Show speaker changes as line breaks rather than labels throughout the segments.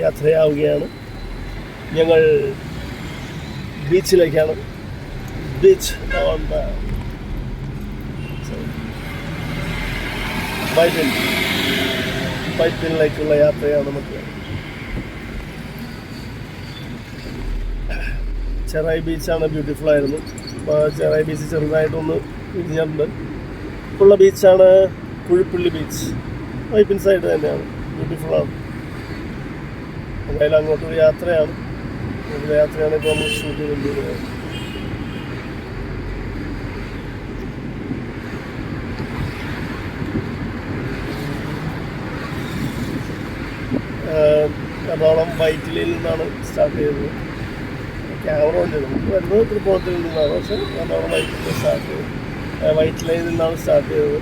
യാത്രയാവുകയാണ്. ഞങ്ങൾ ബീച്ചിലേക്കാണ്. Beach on the വൈപ്പിനിലേക്കുള്ള യാത്രയാണ് നമുക്ക്. ചെറായി ബീച്ചാണ്, ബ്യൂട്ടിഫുൾ ആയിരുന്നു. അപ്പോൾ ചെറായി ബീച്ച് ചെറുതായിട്ടൊന്ന് ഇടിഞ്ഞിട്ടുണ്ട്. ഉള്ള ബീച്ചാണ് കുഴിപ്പള്ളി ബീച്ച്. വൈപ്പിൻ സൈഡ് തന്നെയാണ്, ബ്യൂട്ടിഫുള്ളാണ്. എന്തായാലും അങ്ങോട്ടൊരു യാത്രയാണ്. യാത്രയാണ് ഇപ്പോൾ നമ്മൾ ഷൂട്ട് ചെയ്തുകൊണ്ടിരിക്കുന്നത്. എറണാകുളം വൈറ്റിലയിൽ നിന്നാണ് സ്റ്റാർട്ട് ചെയ്തത്. ക്യാമറ ഉണ്ട്, നമുക്ക് വരുന്നത് തൃപ്പൂണിത്തിൽ നിന്നാണ്, പക്ഷേ എറണാകുളം വൈറ്റിലയിൽ സ്റ്റാർട്ട് ചെയ്തത്. വൈറ്റിലയിൽ നിന്നാണ് സ്റ്റാർട്ട് ചെയ്തത്.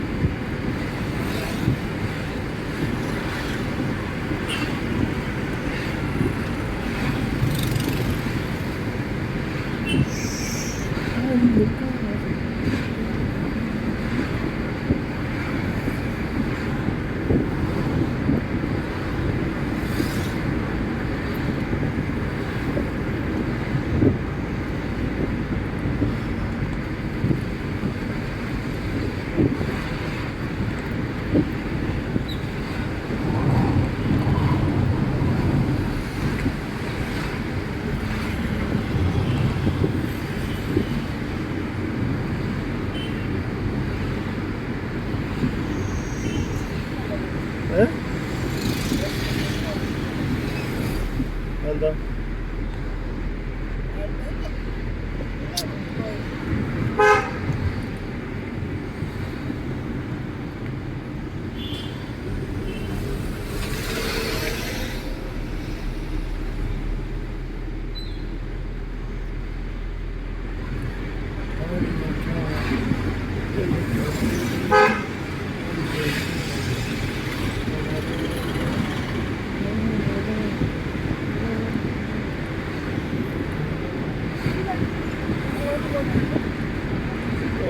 എന്താ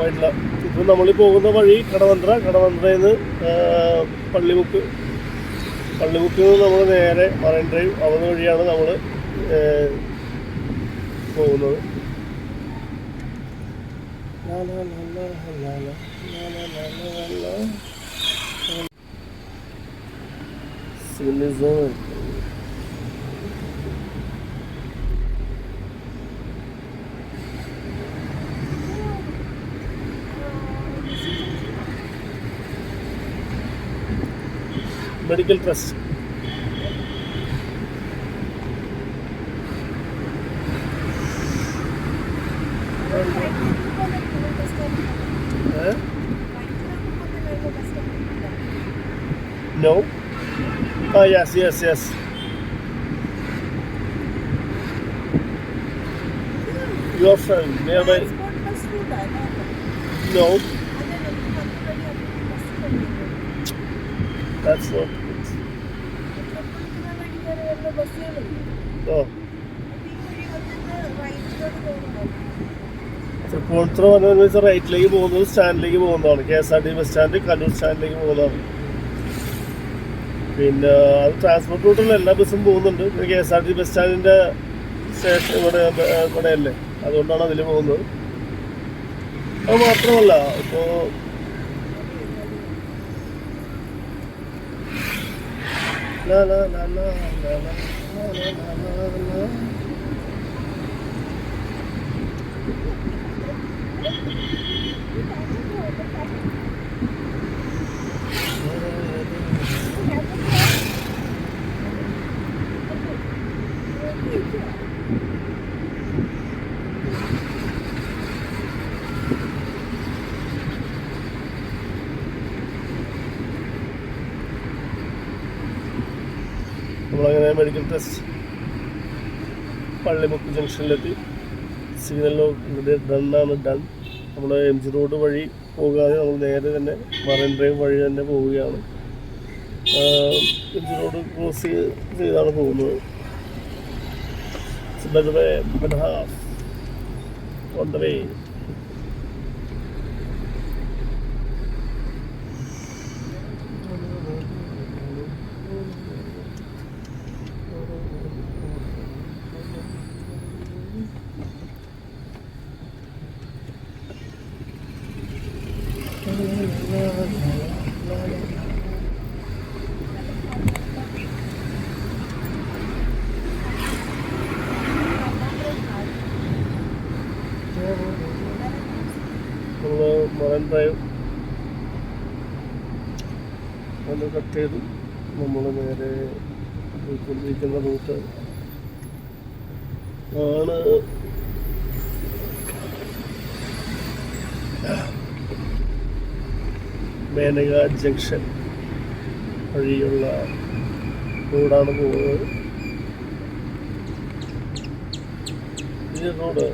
ആയിട്ടില്ല. ഇപ്പോൾ നമ്മൾ പോകുന്ന വഴി കടവന്ത്രയിൽ നിന്ന് പള്ളിമുക്കിൽ നിന്ന് നമ്മൾ നേരെ മറൈൻ ഡ്രൈവ് അവിടെ വഴിയാണ് നമ്മൾ പോകുന്നത്. Medical trust. No? Oh, yes. Your friend, nearby? No. That's not it. Oh. Tripunithura വന്നതെന്ന് വെച്ചാൽ റൈറ്റിലേക്ക് പോകുന്നത് സ്റ്റാൻഡിലേക്ക് പോകുന്നതാണ്. KSRTC ബസ് സ്റ്റാൻഡ്, കണ്ണൂർ സ്റ്റാൻഡിലേക്ക് പോകുന്നതാണ്. പിന്നെ അത് ട്രാൻസ്പോർട്ട് റൂട്ടിൽ എല്ലാ ബസ്സും പോകുന്നുണ്ട്. KSRTC ബസ് സ്റ്റാൻഡിൻ്റെ സ്റ്റേഷൻ ഇവിടെയല്ലേ, അതുകൊണ്ടാണ് അതിൽ പോകുന്നത്. അത് മാത്രമല്ല, ഇപ്പോൾ നമ്മളങ്ങനെ മെഡിക്കൽ ടെസ്റ്റ് പള്ളിമുക്ക് ജംഗ്ഷനിലെത്തി. സിഗ്നലിലോ ഡൺ. നമ്മൾ MG റോഡ് വഴി പോകാതെ നമ്മൾ നേരെ തന്നെ മറൈൻ ഡ്രൈവ് വഴി തന്നെ പോവുകയാണ്. MG റോഡ് ക്രോസ് ചെയ്താണ് പോകുന്നത്. Better half on the way. Drive അത് കട്ട് ചെയ്തു നമ്മൾ നേരെ പോയിക്കൊണ്ടിരിക്കുന്ന റൂട്ട് ആണ് മേനക ജംഗ്ഷൻ വഴിയുള്ള റോഡാണ് പോകുന്നത്. ഈ റോഡ്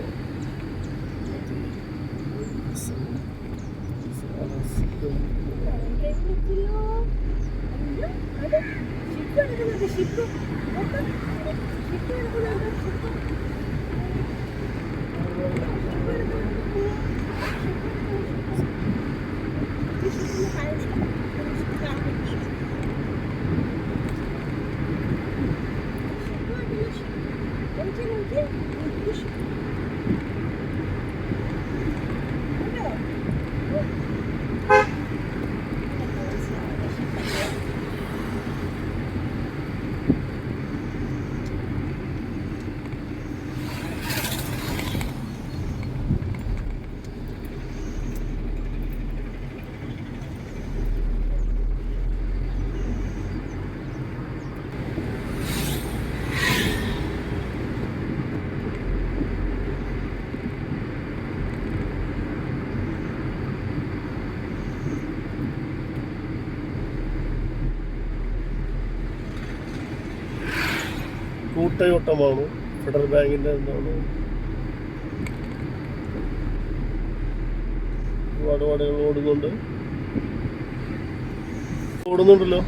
കൂട്ടയോട്ടമാണ്. ഫെഡറൽ ബാങ്കിൻ്റെ എന്താണ് ഒരുപാട് വണ്ടികൾ ഓടുന്നുണ്ടല്ലോ.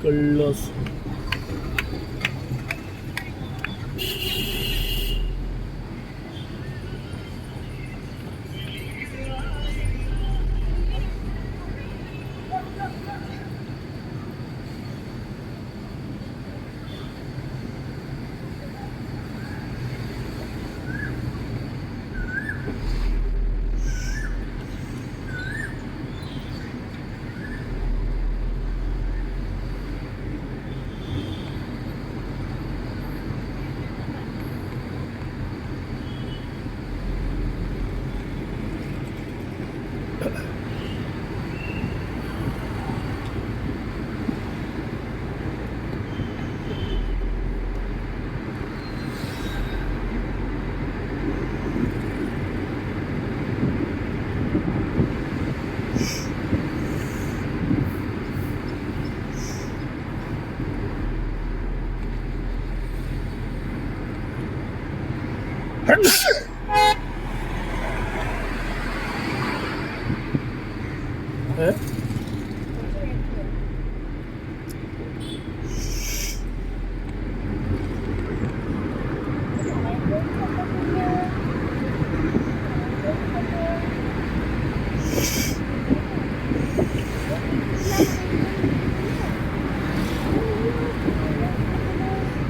കള്ളാസ്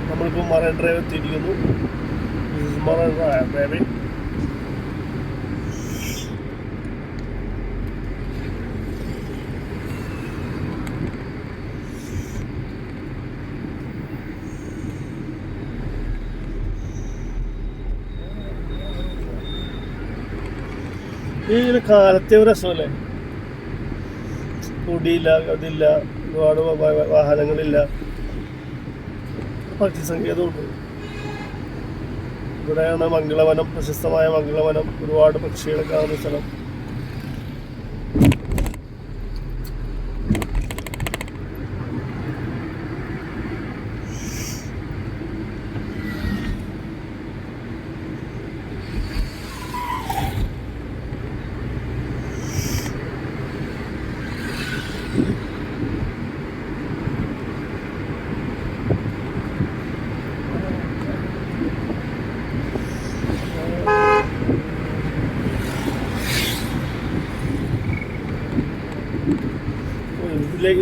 നമ്മളിപ്പോൾ മറൈൻ ഡ്രൈവ് എത്തിയിരിക്കുന്നു. Marine drive baby. ഈ കാലത്തെ ഒരു രസമല്ലേ, പൊടിയില്ല, അതില്ല, ഒരുപാട് വാഹനങ്ങളില്ല, പക്ഷി സങ്കേതമുണ്ട്. ഇവിടെയാണ് മംഗളവനം, പ്രശസ്തമായ മംഗളവനം, ഒരുപാട് പക്ഷികളെ കാണുന്ന സ്ഥലം.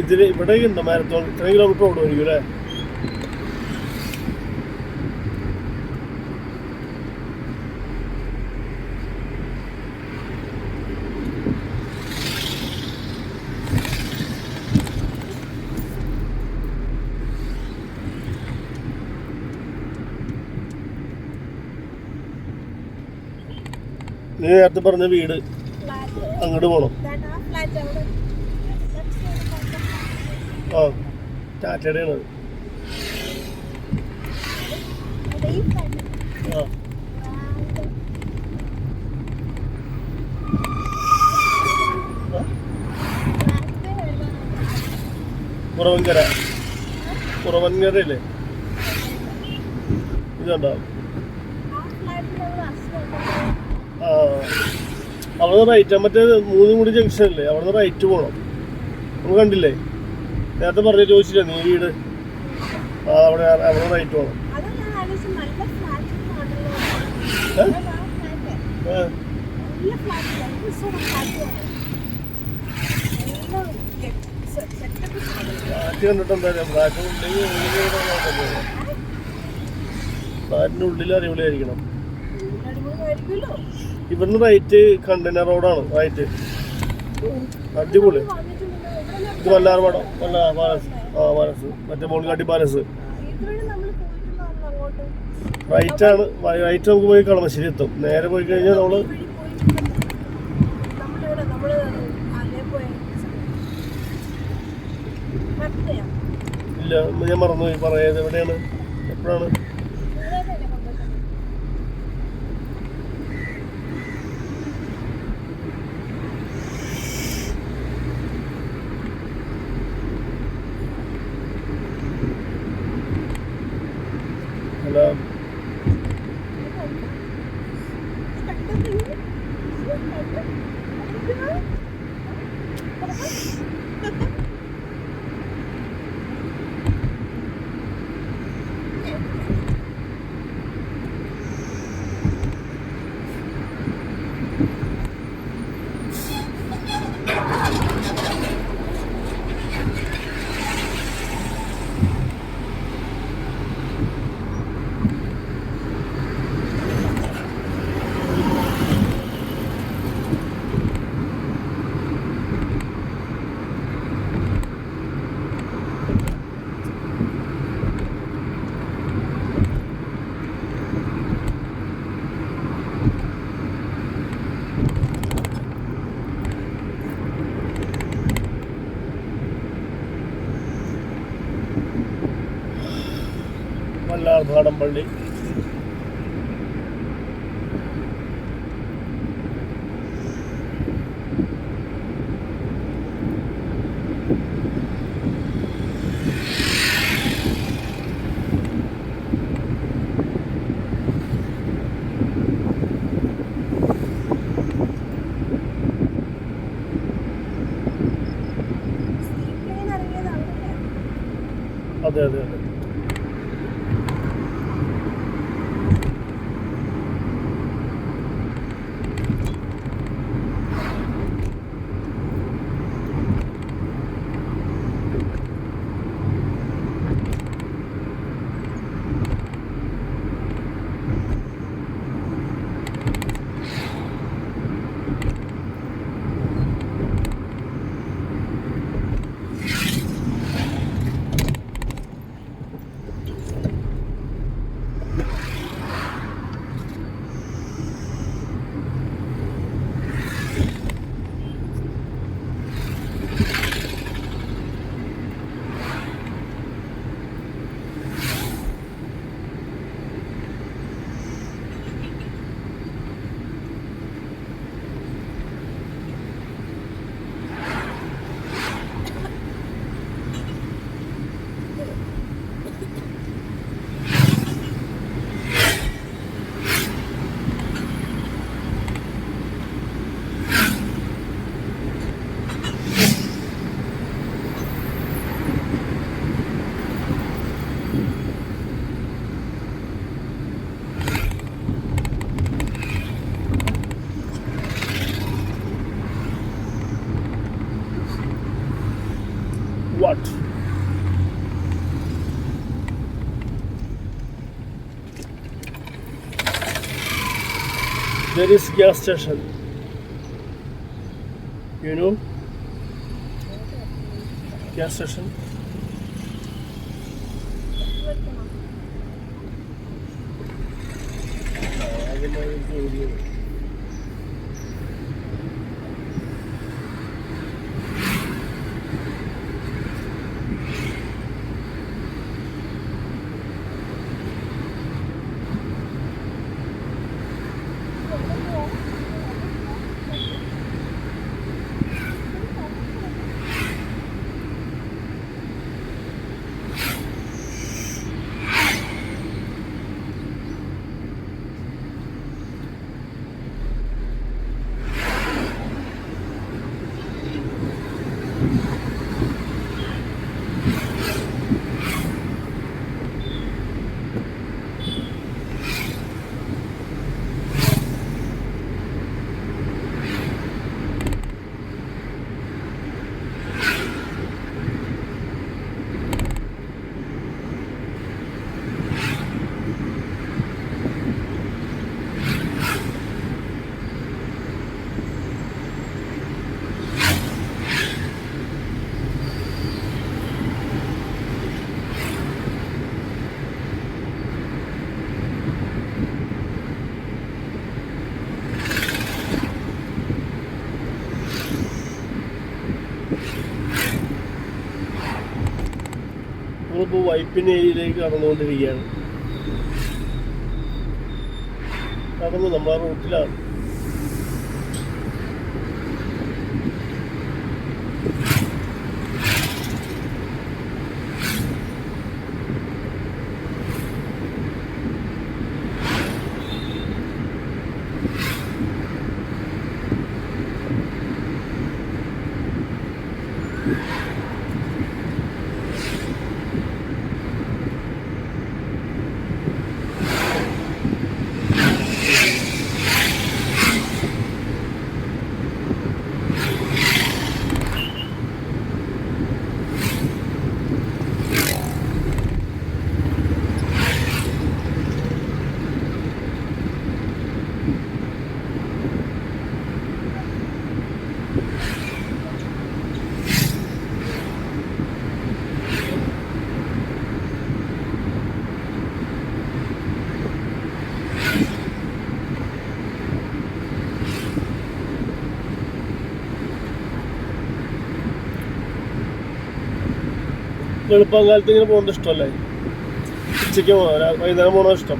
ഇതില് ഇവിടെ ഉണ്ടോ മാരത്തോൺ? ഇത്രയും കിലോമീറ്റർ ഓടുമായിരിക്കും അല്ലേ? നീ നേരത്തെ പറഞ്ഞ വീട് അങ്ങോട്ട് പോണം. ആ ടാറ്റയുടെ ആണ്. ആ കുറവൻകര, കുറവൻകരയില്ലേ? ഇതുണ്ടോ? ആ അവിടുന്ന് റൈറ്റ്, മറ്റേ മൂന്നുമുടി ജംഗ്ഷൻ അല്ലേ, അവിടുന്ന് റൈറ്റ് പോകണം. നമ്മൾ കണ്ടില്ലേ നേരത്തെ പറഞ്ഞ ചോദിച്ചില്ല നീ വീട്? ആ അവിടെ റൈറ്റ് പോകണം. ഫ്ലാറ്റ് കണ്ടിട്ട് എന്താ ഫ്ലാറ്റിന്റെ ഉള്ളിൽ അടിപൊളിയായിരിക്കണം. ഇവിടുന്ന് റൈറ്റ് കണ്ടെയ്നർ റോഡാണ് റൈറ്റ്, അടിപൊളി. ഇത് വല്ലാർപാടം, പാലസ്. ആ പാലസ്, മറ്റേ മോൾഗാട്ടി പാലസ്. റൈറ്റ് ആണ്, റൈറ്റ് നമുക്ക് പോയി കളമശ്ശേരി എത്തും. നേരെ പോയി കഴിഞ്ഞാൽ നമ്മള് ഇല്ല, ഞാൻ മറന്നുപോയി പറയാത്. എവിടെയാണ്, എപ്പോഴാണ്? ഹലോ, വല്ലാർപാടം പള്ളി. അതെ അതെ അതെ. spot. There is gas station. You know? Gas station. നമ്മളിപ്പോൾ വൈപ്പിൻ ഏരിയയിലേക്ക് കടന്നുകൊണ്ടിരിക്കുകയാണ്. കടന്നു നമ്മളെ റൂട്ടിലാണ്. വെളുപ്പാങ്കാലത്ത് ഇങ്ങനെ പോകേണ്ട ഇഷ്ടമല്ലേ? ഉച്ചയ്ക്ക് പോകണം, വൈകുന്നേരം പോകണോ ഇഷ്ടം?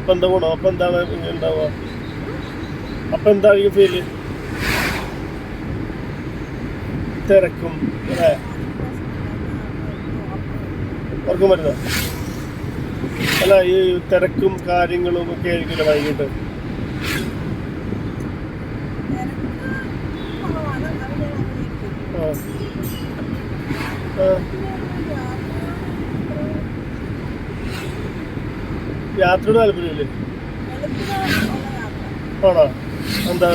അപ്പം എന്താ പോകണം? അപ്പം എന്താണ് ഉണ്ടാവുക? അപ്പം എന്തായിരിക്കും ഫീല്? തിരക്കും അല്ലേ? ഉറക്കം വരുന്ന അല്ല, ഈ തിരക്കും കാര്യങ്ങളും ഒക്കെ ആയിരിക്കില്ല വൈകിട്ട്? യാത്രയുടെ താല്പര്യമില്ലേ? ആണോ? എന്താ?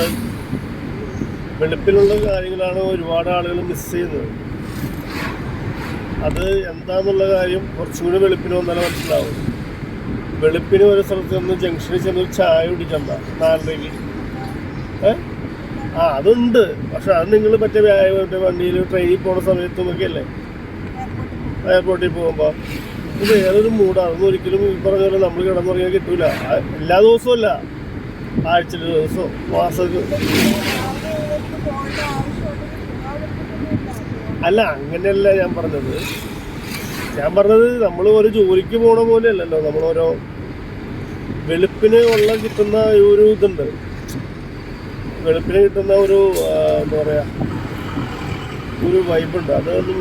വെളുപ്പിലുള്ള കാര്യങ്ങളാണ് ഒരുപാട് ആളുകൾ മിസ് ചെയ്യുന്നത്. അത് എന്താന്നുള്ള കാര്യം കുറച്ചും കൂടി വെളുപ്പിന് വന്നാലും മനസ്സിലാവും. വെളുപ്പിന് ഒരു സ്ഥലത്ത് നിന്ന് ജംഗ്ഷനിൽ ചെന്ന് ഒരു ചായ കുടിക്കണ്ട 4:00. അതുണ്ട്. പക്ഷെ അത് നിങ്ങൾ മറ്റേ വണ്ടിയിൽ ട്രെയിനിൽ പോകുന്ന സമയത്തും ഒക്കെ അല്ലേ, എയർപോർട്ടിൽ പോകുമ്പോൾ. ഇത് വേറൊരു മൂടാണ്. അതൊന്നും ഒരിക്കലും ഈ പറഞ്ഞ പോലെ നമ്മൾ കിടന്നുറങ്ങിയാൽ കിട്ടൂല. എല്ലാ ദിവസവും അല്ല, ആഴ്ചയിൽ ദിവസവും മാസത്തിൽ അല്ല. അങ്ങനെയല്ല ഞാൻ പറഞ്ഞത്. നമ്മൾ ഒരു ജോലിക്ക് പോണ പോലെ അല്ലല്ലോ. നമ്മളോരോ വെളുപ്പിന് ഉള്ള കിട്ടുന്ന ഒരു ഇതുണ്ട്. വെളുപ്പിന് കിട്ടുന്ന ഒരു എന്താ പറയുക, ഒരു വൈബുണ്ട്. അതൊന്നും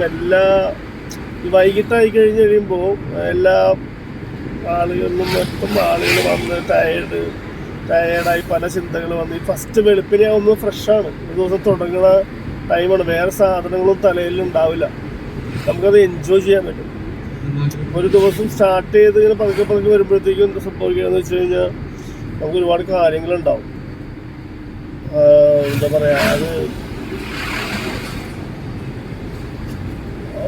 വൈകിട്ടായി കഴിഞ്ഞ് കഴിയുമ്പോൾ എല്ലാ ആളുകളിലും മൊത്തം ആളുകൾ വന്ന് ടയേർഡായി പല ചിന്തകൾ വന്ന് ഫസ്റ്റ് വെളുപ്പിനെ ഒന്ന് ഫ്രഷാണ്. ഒരു ദിവസം തുടങ്ങുന്ന ടൈമാണ്. വേറെ സാധനങ്ങളും തലയിൽ ഉണ്ടാവില്ല. നമുക്കത് എൻജോയ് ചെയ്യാൻ പറ്റും. ഒരു ദിവസം സ്റ്റാർട്ട് ചെയ്ത് ഇങ്ങനെ പതുക്കെ വരുമ്പോഴത്തേക്കും എന്താ സംഭവിക്കുകയെന്ന് വെച്ച് കഴിഞ്ഞാൽ നമുക്ക് ഒരുപാട് കാര്യങ്ങളുണ്ടാവും. എന്താ പറയുക, അത്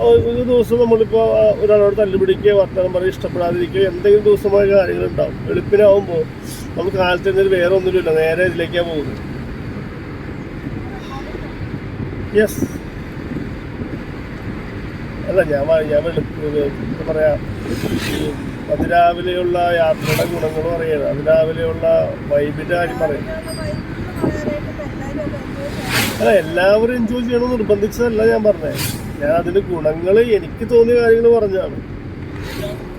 ഒരു ദിവസം നമ്മളിപ്പോൾ ഒരാളോട് തല്ലുപിടിക്കുക, വർത്തമാനം പറയുക, ഇഷ്ടപ്പെടാതിരിക്കുക, എന്തെങ്കിലും ദിവസമായ കാര്യങ്ങളുണ്ടാവും. വെളുപ്പിനാവുമ്പോൾ നമ്മൾ കാലത്ത് തന്നെ വേറെ ഒന്നുമില്ല, നേരെ ഇതിലേക്കാണ് പോകുന്നത്. യെസ്, അല്ല ഞാൻ എന്താ പറയാ, അതിരാവിലെയുള്ള യാത്രയുടെ ഗുണങ്ങൾ പറയുന്നത്, അതിരാവിലെയുള്ള വൈബിൻ്റെ കാര്യം പറയുന്നത്. അല്ല, എല്ലാവരും എൻജോയ് ചെയ്യണമെന്ന് നിർബന്ധിച്ചതല്ല ഞാൻ പറഞ്ഞത്. ഞാൻ അതിൻ്റെ ഗുണങ്ങൾ എനിക്ക് തോന്നിയ കാര്യങ്ങൾ പറഞ്ഞാണ്.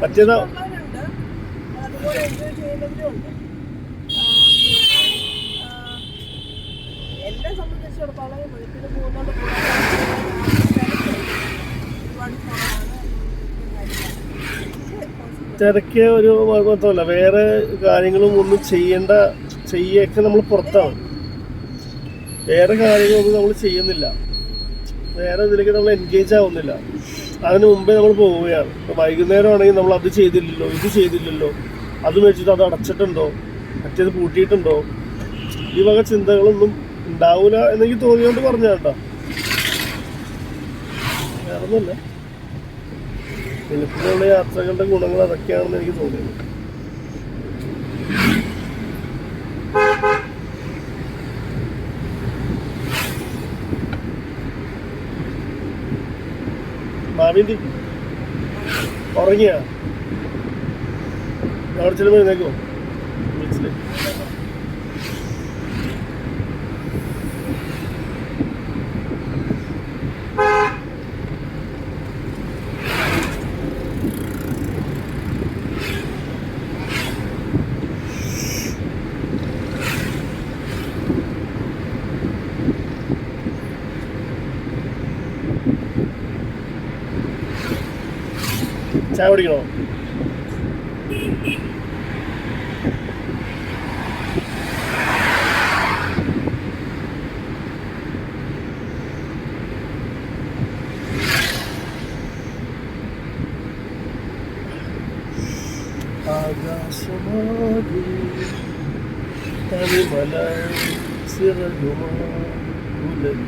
മറ്റേതാ
എന്നെ സംബന്ധിച്ചിടത്തോളം വെളുപ്പിന് പോകുന്നത്
തിരക്കിയ ഒരു മാത്രമല്ല, വേറെ കാര്യങ്ങളും ഒന്നും ചെയ്യൊക്കെ നമ്മൾ പുറത്താണ്. വേറെ കാര്യങ്ങളൊന്നും നമ്മൾ ചെയ്യുന്നില്ല, വേറെ ഇതിലേക്ക് നമ്മൾ എൻഗേജ് ആവുന്നില്ല. അതിന് മുമ്പേ നമ്മൾ പോവുകയാണ്. ഇപ്പോൾ വൈകുന്നേരം ആണെങ്കിൽ നമ്മൾ അത് ചെയ്തില്ലല്ലോ, ഇത് ചെയ്തില്ലല്ലോ, അത് മേടിച്ചിട്ട് അത് അടച്ചിട്ടുണ്ടോ, മറ്റേത് പൂട്ടിയിട്ടുണ്ടോ, ഈ വക ചിന്തകളൊന്നും ഉണ്ടാവില്ല എന്നെനിക്ക് തോന്നിയോണ്ട് പറഞ്ഞാ കേട്ടോ. വേറെ ഒന്നുമില്ല, വെളുപ്പിലുള്ള യാത്രകളുടെ ഗുണങ്ങൾ അതൊക്കെയാണെന്ന് എനിക്ക് തോന്നിയത്. മാവിൻ്റെ ഉറങ്ങിയാ അവിടെ ചെല്ലുമ്പോൾ എഴുന്നേക്കോ ബീച്ചില്? ചായ കുടിക്കണോ? ആകാശമാകെ തനിമല ചിറകുമാ ഉലരി.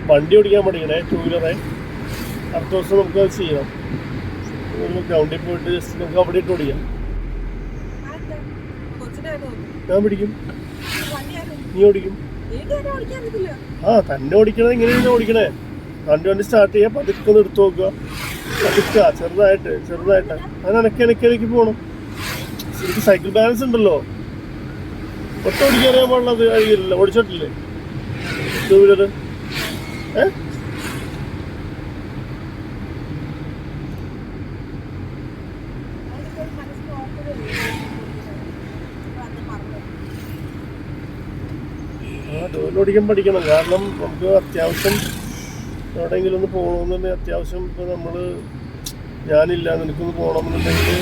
വണ്ടി ഓടിക്കാൻ പഠിക്കണേ, 2 വീലറെ. അടുത്ത ദിവസം നമുക്കത് ചെയ്യണം. ഗ്രൗണ്ടിൽ പോയിട്ട് ജസ്റ്റ് നമുക്ക് അവിടെ ഇട്ട് ഓടിക്കാം. ഞാൻ പിടിക്കും, നീ ഓടിക്കും. തന്നെ ഓടിക്കണത് ഇങ്ങനെയാണ് ഓടിക്കണേ. വണ്ടി സ്റ്റാർട്ട് ചെയ്യാം, പതുക്കെ ഒന്ന് എടുത്ത് നോക്കുക, പതുക്കുക, ചെറുതായിട്ട് അങ്ങനെ ഇണക്കി പോകണം. എനിക്ക് സൈക്കിൾ ബാലൻസ് ഉണ്ടല്ലോ, ഒട്ടും ഓടിക്കാൻ പാടുള്ളത് കഴിയില്ലല്ലോ. ഓടിച്ചിട്ടില്ലേ 2 വീലർ? ഓടിക്കാൻ പഠിക്കണം. കാരണം നമുക്ക് അത്യാവശ്യം എവിടെയെങ്കിലും ഒന്ന് പോകണമെന്നുണ്ടെങ്കിൽ, അത്യാവശ്യം ഇപ്പോൾ ഞാനില്ല, നിനക്കൊന്ന് പോകണമെന്നുണ്ടെങ്കിൽ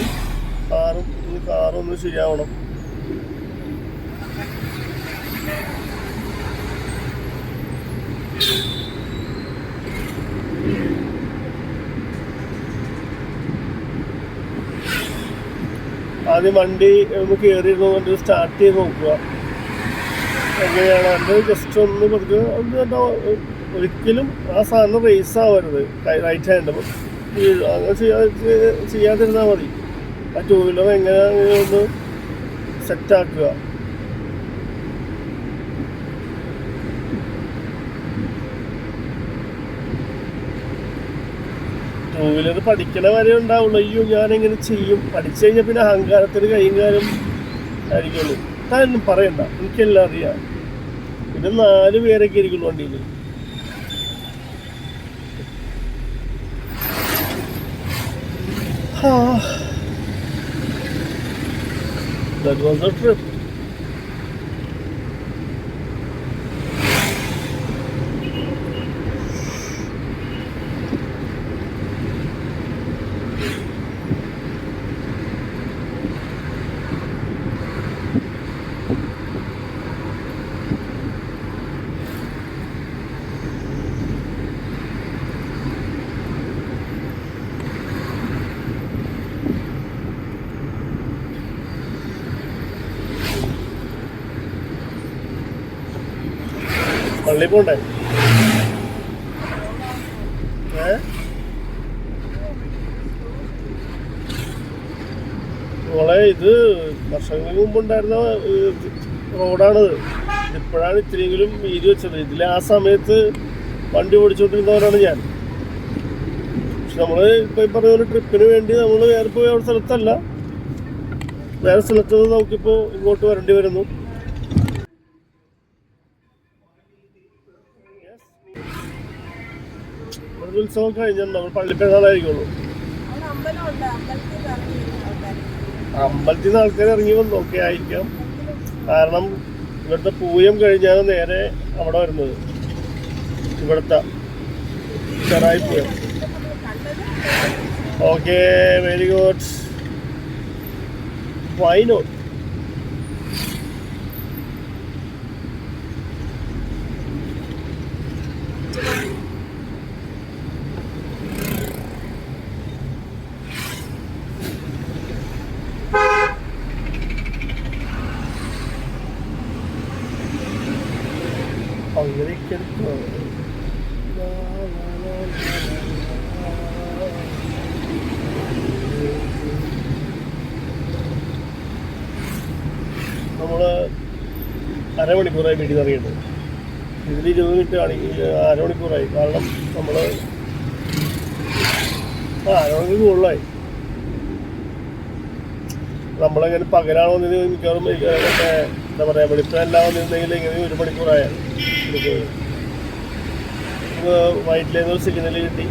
കാറൊന്ന് ശരിയാവണം. ആദ്യം വണ്ടി ഒന്ന് കയറിയിരുന്നുകൊണ്ട് സ്റ്റാർട്ട് ചെയ്ത് നോക്കുക എങ്ങനെയാണ്. അത് ജസ്റ്റ് ഒന്ന് പതുക്കെ ഒന്ന് ഒരിക്കലും ആ സാധനം റേസ് ആവരുത്, റൈറ്റ് ഹാൻഡ് അങ്ങനെ ചെയ്യാതിരുന്നാൽ മതി. ആ 2 വീലർ എങ്ങനെ ഒന്ന് സെറ്റാക്കുക. ടൂ വീലർ പഠിക്കണ വരെ ഉണ്ടാവുള്ളൂ. അയ്യോ ഞാനെങ്ങനെ ചെയ്യും, പഠിച്ചു കഴിഞ്ഞാൽ പിന്നെ അഹങ്കാരത്തിന് കൈയും കാര്യം ആയിരിക്കുള്ളൂ. താനൊന്നും പറയണ്ട, എനിക്കെല്ലാം അറിയാം. പിന്നെ 4 പേരൊക്കെ ഇരിക്കുള്ളൂ വണ്ടിയിൽ. That was a trip. പള്ളി പോണ്ടേ? മോളെ ഇത് വർഷങ്ങൾക്ക് മുമ്പുണ്ടായിരുന്ന റോഡാണിത്. ഇപ്പോഴാണ് ഇത്തിരിയെങ്കിലും വീതി വെച്ചത്. ഇതിൽ ആ സമയത്ത് വണ്ടി ഓടിച്ചോണ്ടിരുന്നവരാണ് ഞാൻ. പക്ഷെ നമ്മൾ ഇപ്പം ഈ പറഞ്ഞ ഒരു ട്രിപ്പിന് വേണ്ടി നമ്മൾ വേറെ പോയ ഒരു സ്ഥലത്തല്ല, വേറെ സ്ഥലത്ത് നിന്ന് നമുക്കിപ്പോൾ ഇങ്ങോട്ട് വരേണ്ടി വരുന്നു. ഉത്സവം കഴിഞ്ഞാൽ നമ്മൾ പള്ളിപ്പെരുന്നാളായിരിക്കുള്ളൂ. അമ്പലത്തിൽ നിന്ന് ആൾക്കാർ ഇറങ്ങി വന്നൊക്കെ ആയിരിക്കാം. കാരണം ഇവിടുത്തെ പൂയം കഴിഞ്ഞാണ് നേരെ അവിടെ വരുന്നത്. ഇവിടുത്തെ Cherai Pooyam. Okay, very good. Why not? അങ്ങനെയൊക്കെ നമ്മൾ അരമണിക്കൂറായി വീട്ടിൽ നിന്ന് ഇറങ്ങിയിട്ട്. ഇതിൽ 20 മിനിറ്റ് ആണെങ്കിൽ അരമണിക്കൂറായി. കാരണം നമ്മൾ അരമണിക്കൂർ കൂടുതലായി. നമ്മളെങ്ങനെ പകലാണോ വന്നിട്ട് മിക്കവാറും മറ്റേ എന്താ പറയുക, വെളുപ്പിനെല്ലാം വന്നിരുന്നെങ്കിൽ ഇങ്ങനെ 1 മണിക്കൂറായാൽ വൈറ്റിലേന്ന് ഒരു സിഗ്നൽ കിട്ടി.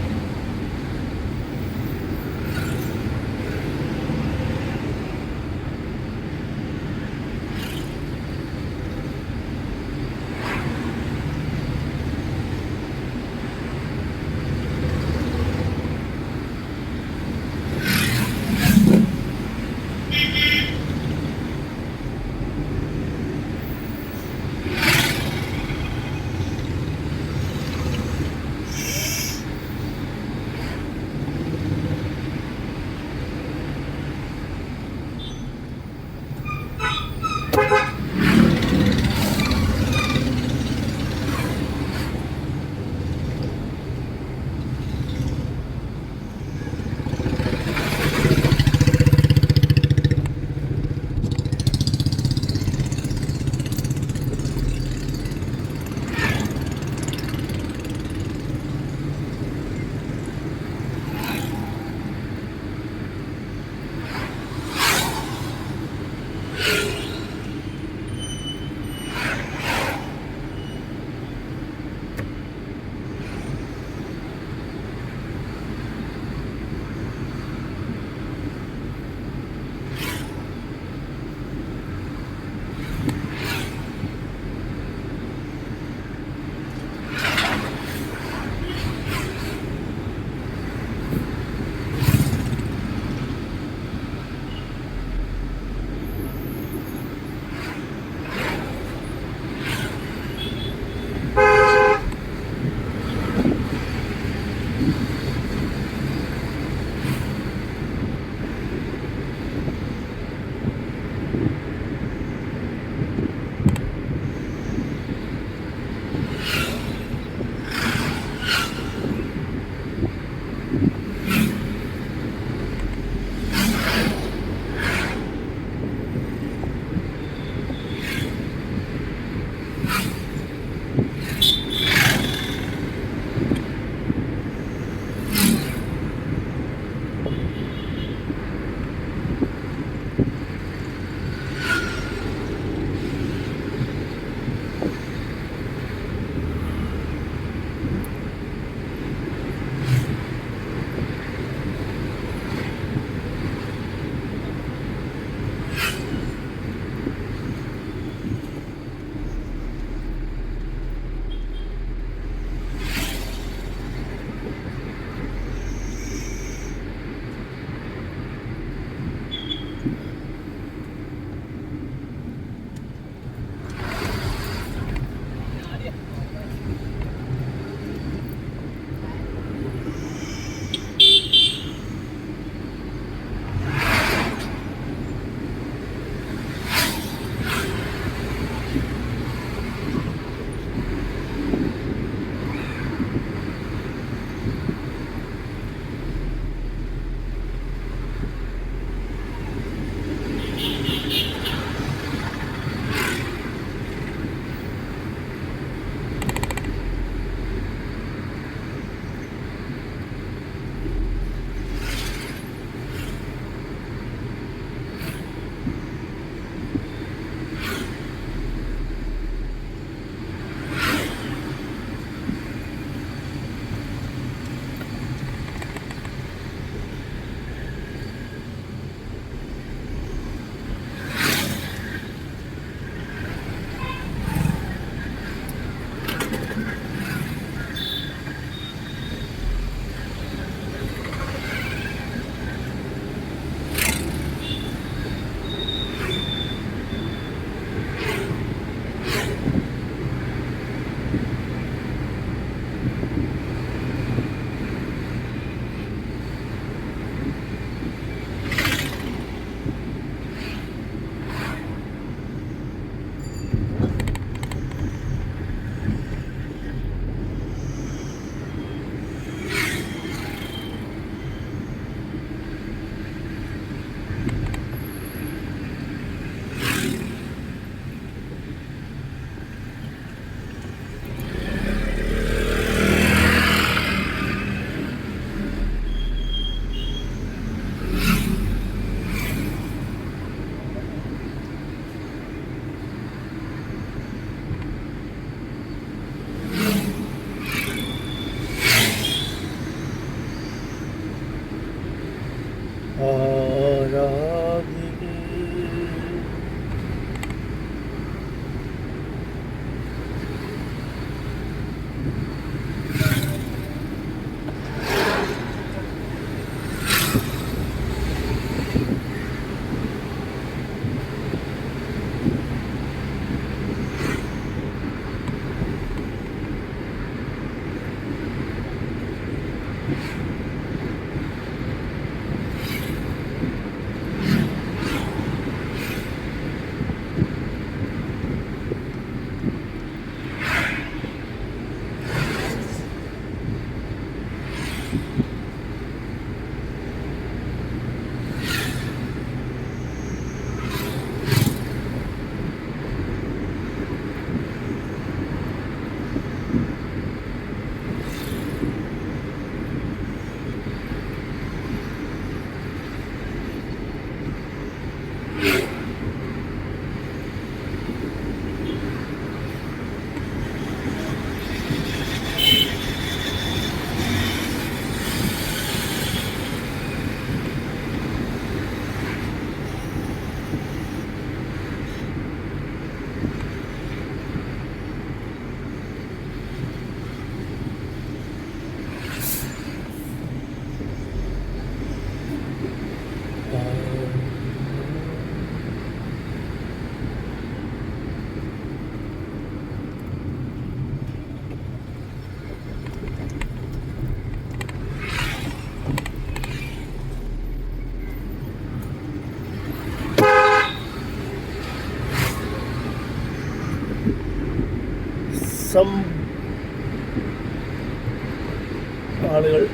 ആളുകൾ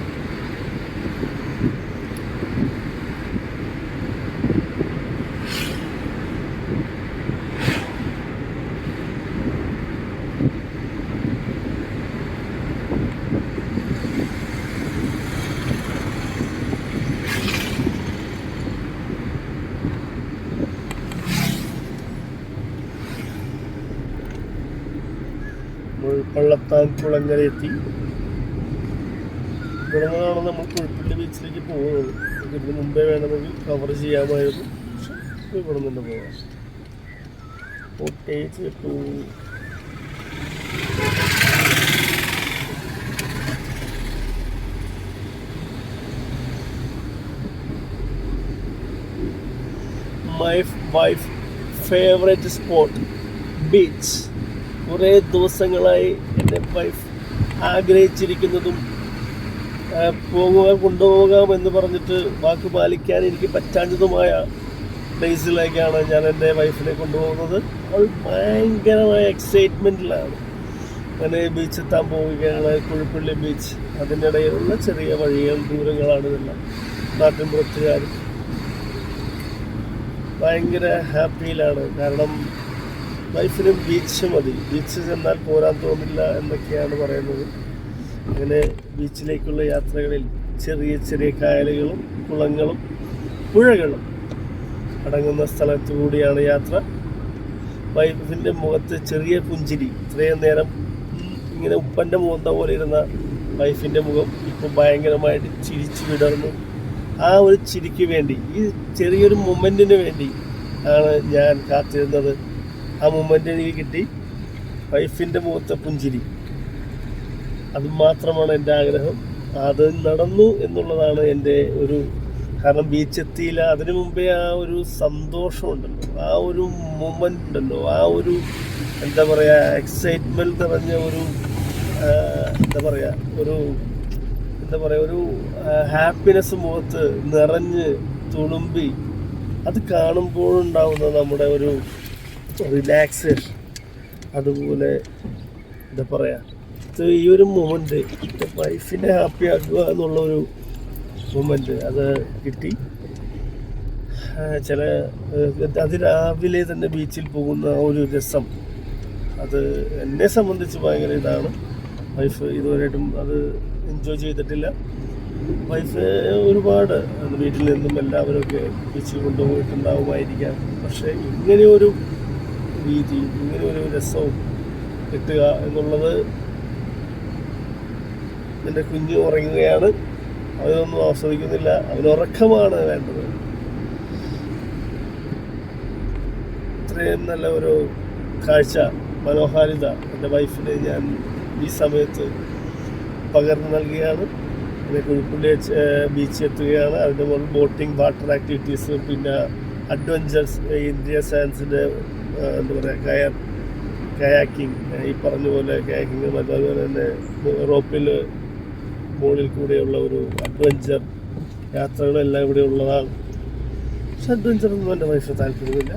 പള്ളത്താൻ കുളങ്ങരയെത്തി. ഇവിടെ നിന്നാണ് നമ്മൾ കുഴിപ്പള്ളി ബീച്ചിലേക്ക് പോകുന്നത്. ഇതിന് മുമ്പേ വേണമെങ്കിൽ കവർ ചെയ്യാമായിരുന്നു, പക്ഷെ ഇവിടെ നിന്ന് പോകാം. Cottage to my wife favourite spot beach. കുറേ ദിവസങ്ങളായി എൻ്റെ വൈഫ് ആഗ്രഹിച്ചിരിക്കുന്നതും കൊണ്ടുപോകാമെന്ന് പറഞ്ഞിട്ട് വാക്ക് പാലിക്കാൻ എനിക്ക് പറ്റാഞ്ഞതുമായ പ്ലേസിലേക്കാണ് ഞാൻ എൻ്റെ വൈഫിനെ കൊണ്ടുപോകുന്നത്. അവൾ ഭയങ്കരമായ എക്സൈറ്റ്മെൻറ്റിലാണ്. അങ്ങനെ ബീച്ചെത്താൻ പോവുകയാണ്, കുഴിപ്പള്ളി ബീച്ച്. അതിൻ്റെ ഇടയിലുള്ള ചെറിയ വഴികൾ, ദൂരങ്ങളാണ് ഇതെല്ലാം. നാട്ടിൻപുറത്തുകാരും ഭയങ്കര ഹാപ്പിയിലാണ്. കാരണം വൈഫിനും ബീച്ച് മതി, ബീച്ച് ചെന്നാൽ പോരാൻ തോന്നില്ല എന്നൊക്കെയാണ് പറയുന്നത്. അങ്ങനെ ബീച്ചിലേക്കുള്ള യാത്രകളിൽ ചെറിയ ചെറിയ കായലുകളും കുളങ്ങളും പുഴകളും അടങ്ങുന്ന സ്ഥലത്തു കൂടിയാണ് യാത്ര. വൈഫിൻ്റെ മുഖത്ത് ചെറിയ പുഞ്ചിരി. ഇത്രയും നേരം ഇങ്ങനെ ഉപ്പൻ്റെ മുഖത്ത പോലെ ഇരുന്ന വൈഫിൻ്റെ മുഖം ഇപ്പോൾ ഭയങ്കരമായിട്ട് ചിരിച്ചു വിടർന്നു. ആ ഒരു ചിരിക്ക് വേണ്ടി, ഈ ചെറിയൊരു മൊമെൻറ്റിന് വേണ്ടി ആണ് ഞാൻ കാത്തിരുന്നത്. ആ മൊമെൻ്റ് എനിക്ക് കിട്ടി, വൈഫിൻ്റെ മുഖത്തെ പുഞ്ചിരി. അത് മാത്രമാണ് എൻ്റെ ആഗ്രഹം. അത് നടന്നു എന്നുള്ളതാണ് എൻ്റെ ഒരു, കാരണം ബീച്ചെത്തിയില്ല, അതിനു മുമ്പേ ആ ഒരു സന്തോഷമുണ്ടല്ലോ, ആ ഒരു മൊമെൻ്റ് ഉണ്ടല്ലോ, ആ ഒരു എന്താ പറയുക, എക്സൈറ്റ്മെൻറ്റ് നിറഞ്ഞ ഒരു ഒരു ഹാപ്പിനെസ് മുഖത്ത് നിറഞ്ഞ് തുളുമ്പി, അത് കാണുമ്പോഴുണ്ടാവുന്ന നമ്മുടെ ഒരു റിലാക്സേഷൻ. അതുപോലെ എന്താ പറയുക, ഈ ഒരു മൊമെൻ്റ്, എൻ്റെ വൈഫിനെ ഹാപ്പി ആക്കുക എന്നുള്ളൊരു മൊമെൻ്റ് അത് കിട്ടി. അതിരാവിലെ തന്നെ ബീച്ചിൽ പോകുന്ന ഒരു രസം, അത് എന്നെ സംബന്ധിച്ച് ഭയങ്കര ഇതാണ്. വൈഫ് ഇതുവരെയായിട്ടും അത് എൻജോയ് ചെയ്തിട്ടില്ല. വൈഫ് ഒരുപാട് വീട്ടിൽ നിന്നും എല്ലാവരൊക്കെ ബീച്ചിൽ കൊണ്ടുപോയിട്ടുണ്ടാവുമായിരിക്കാം. പക്ഷേ ഇങ്ങനെയൊരു രീതി, ഇങ്ങനെയൊരു രസവും കിട്ടുക എന്നുള്ളത്, എൻ്റെ കുഞ്ഞ് ഉറങ്ങുകയാണ്, അവനൊന്നും ആസ്വദിക്കുന്നില്ല, അവനുറക്കമാണ് വേണ്ടത്. ഇത്രയും നല്ല ഒരു കാഴ്ച, മനോഹാരിത എൻ്റെ വൈഫിന് ഞാൻ ഈ സമയത്ത് പകർന്നു നൽകുകയാണ്. പിന്നെ കുഴിപ്പള്ളി ബീച്ച് എത്തുകയാണ്. അതിൻ്റെ മുകളിൽ ബോട്ടിങ്, വാട്ടർ ആക്ടിവിറ്റീസ്, പിന്നെ അഡ്വഞ്ചേഴ്സ്, ഇന്ത്യ സയൻസിൻ്റെ എന്താ പറയുക, കയാക്കിങ്, ഈ പറഞ്ഞ പോലെ കയാക്കിങ്, അതുപോലെ തന്നെ റോപ്പിൽ മുകളിൽ കൂടെയുള്ള ഒരു അഡ്വഞ്ചർ യാത്രകളെല്ലാം ഇവിടെ ഉള്ളതാണ്. പക്ഷെ അഡ്വഞ്ചറൊന്നും എൻ്റെ വൈഫ് താല്പര്യമില്ല.